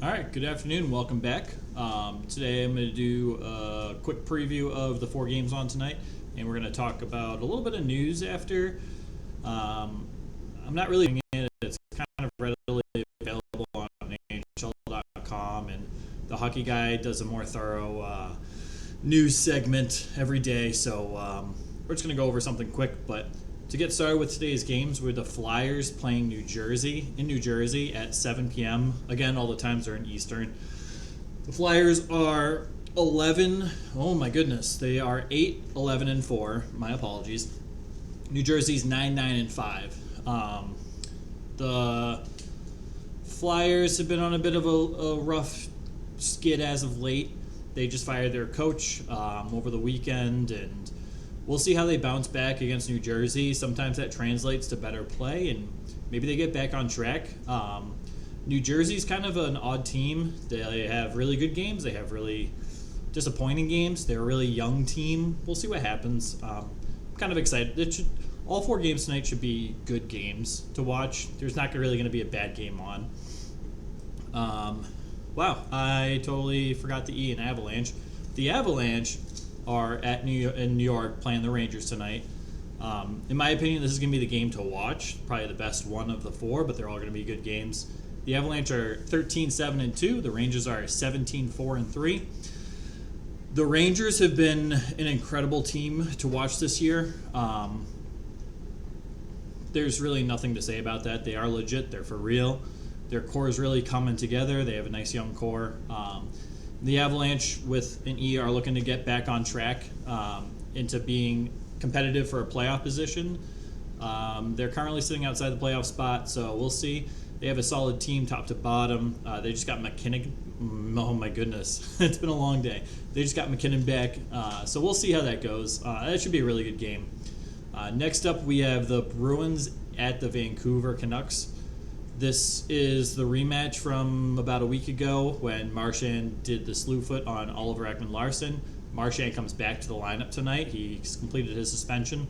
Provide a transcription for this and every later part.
All right, good afternoon. Welcome back. Today I'm going to do a quick preview of the 4 games on tonight, and we're going to talk about a little bit of news after. I'm not really doing it. It's kind of readily available on NHL.com, and the Hockey Guy does a more thorough news segment every day, so we're just going to go over something quick. But to get started with today's games, we're the Flyers playing New Jersey at 7 p.m. Again, all the times are in Eastern. The Flyers are 11. Oh my goodness, they are 8, 11, and 4. My apologies. New Jersey's 9, 9, and 5. The Flyers have been on a bit of a rough skid as of late. They just fired their coach over the weekend, and we'll see how they bounce back against New Jersey. Sometimes that translates to better play, and maybe they get back on track. New Jersey's kind of an odd team. They have really good games. They have really disappointing games. They're a really young team. We'll see what happens. I'm kind of excited. All 4 games tonight should be good games to watch. There's not really going to be a bad game on. Wow, I totally forgot the E in Avalanche. The Avalanche are in New York playing the Rangers tonight. In my opinion, this is going to be the game to watch. Probably the best one of the 4, but they're all going to be good games. The Avalanche are 13-7-2. The Rangers are 17-4-3. The Rangers have been an incredible team to watch this year. There's really nothing to say about that. They are legit. They're for real. Their core is really coming together. They have a nice young core. The Avalanche, with an E, are looking to get back on track into being competitive for a playoff position. They're currently sitting outside the playoff spot, so we'll see. They have a solid team top to bottom. They just got McKinnon. Oh, my goodness. It's been a long day. They just got McKinnon back, so we'll see how that goes. That should be a really good game. Next up, we have the Bruins at the Vancouver Canucks. This is the rematch from about a week ago when Marchand did the slew foot on Oliver Ekman-Larsson. Marchand comes back to the lineup tonight. He's completed his suspension.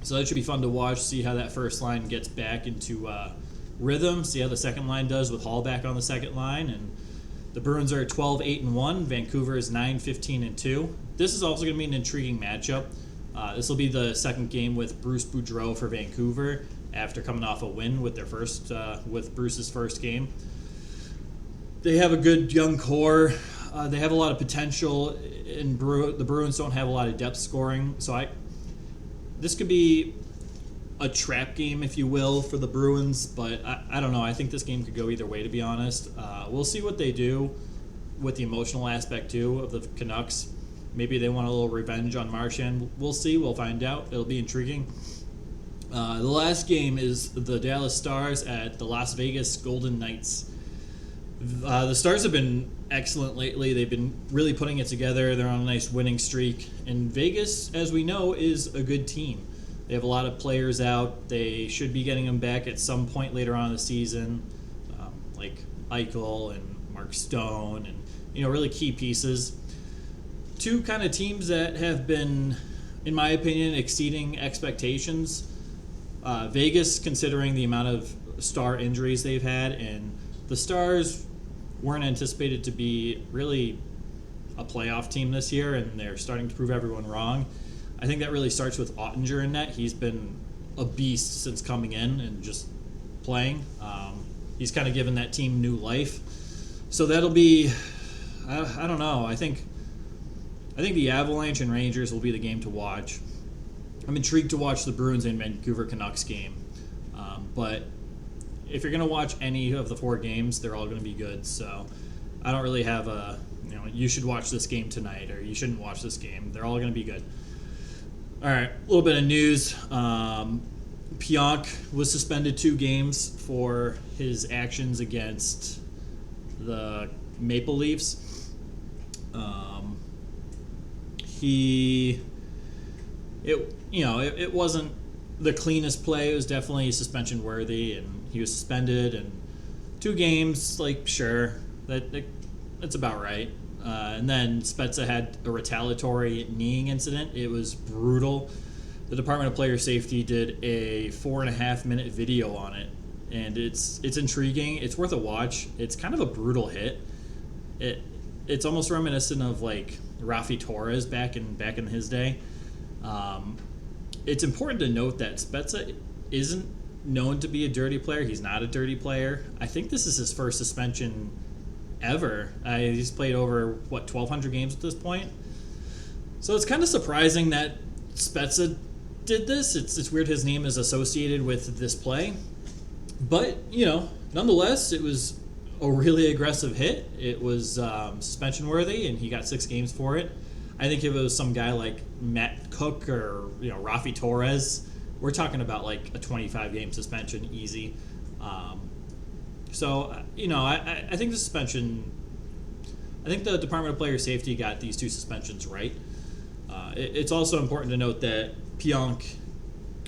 So that should be fun to watch, see how that first line gets back into rhythm, see how the second line does with Hall back on the second line. And the Bruins are 12-8-1. Vancouver is 9-15-2. This is also going to be an intriguing matchup. This will be the second game with Bruce Boudreau for Vancouver after coming off a win with their first with Bruce's first game. They have a good young core. They have a lot of potential, and the Bruins don't have a lot of depth scoring. So this could be a trap game, if you will, for the Bruins. But I don't know. I think this game could go either way, to be honest. We'll see what they do with the emotional aspect, too, of the Canucks. Maybe they want a little revenge on Marchand. We'll see. We'll find out. It'll be intriguing. The last game is the Dallas Stars at the Las Vegas Golden Knights. The Stars have been excellent lately. They've been really putting it together. They're on a nice winning streak. And Vegas, as we know, is a good team. They have a lot of players out. They should be getting them back at some point later on in the season, like Eichel and Mark Stone and really key pieces. 2 kind of teams that have been, in my opinion, exceeding expectations. Vegas, considering the amount of star injuries they've had, and the Stars weren't anticipated to be really a playoff team this year, and they're starting to prove everyone wrong. I think that really starts with Ottinger in net. He's been a beast since coming in and just playing. He's kind of given that team new life. So that'll be, I don't know. I think the Avalanche and Rangers will be the game to watch. I'm intrigued to watch the Bruins and Vancouver Canucks game. But if you're going to watch any of the 4 games, they're all going to be good. So I don't really have you should watch this game tonight or you shouldn't watch this game. They're all going to be good. All right, a little bit of news. Pionk was suspended 2 games for his actions against the Maple Leafs. It wasn't the cleanest play. It was definitely suspension worthy, and he was suspended. And 2 games, sure, that's about right. And then Spezza had a retaliatory kneeing incident. It was brutal. The Department of Player Safety did a 4.5-minute video on it, and it's intriguing. It's worth a watch. It's kind of a brutal hit. It's almost reminiscent of like Rafi Torres back in his day. It's important to note that Spezza isn't known to be a dirty player. He's not a dirty player. I think this is his first suspension ever. He's played over 1,200 games at this point. So it's kind of surprising that Spezza did this. It's weird his name is associated with this play, but nonetheless, it was a really aggressive hit. It was suspension worthy, and he got 6 games for it. I think if it was some guy like Matt Cook or Rafi Torres, we're talking about like a 25-game suspension easy. I think the suspension. I think the Department of Player Safety got these 2 suspensions right. It's also important to note that Pionk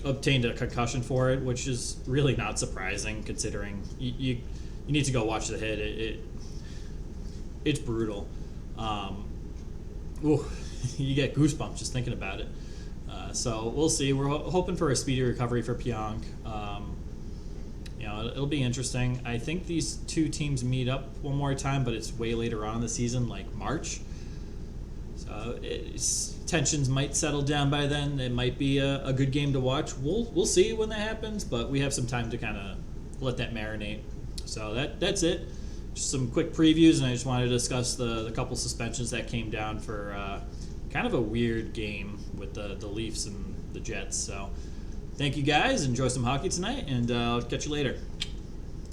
obtained a concussion for it, which is really not surprising considering you need to go watch the hit. It's brutal. You get goosebumps just thinking about it. So we'll see. We're hoping for a speedy recovery for Pionk. It'll be interesting. I think these 2 teams meet up one more time, but it's way later on in the season, like March. So tensions might settle down by then. It might be a good game to watch. We'll see when that happens, but we have some time to kind of let that marinate. So that's it. Just some quick previews, and I just wanted to discuss the couple suspensions that came down for kind of a weird game with the Leafs and the Jets. So thank you guys. Enjoy some hockey tonight, and I'll catch you later.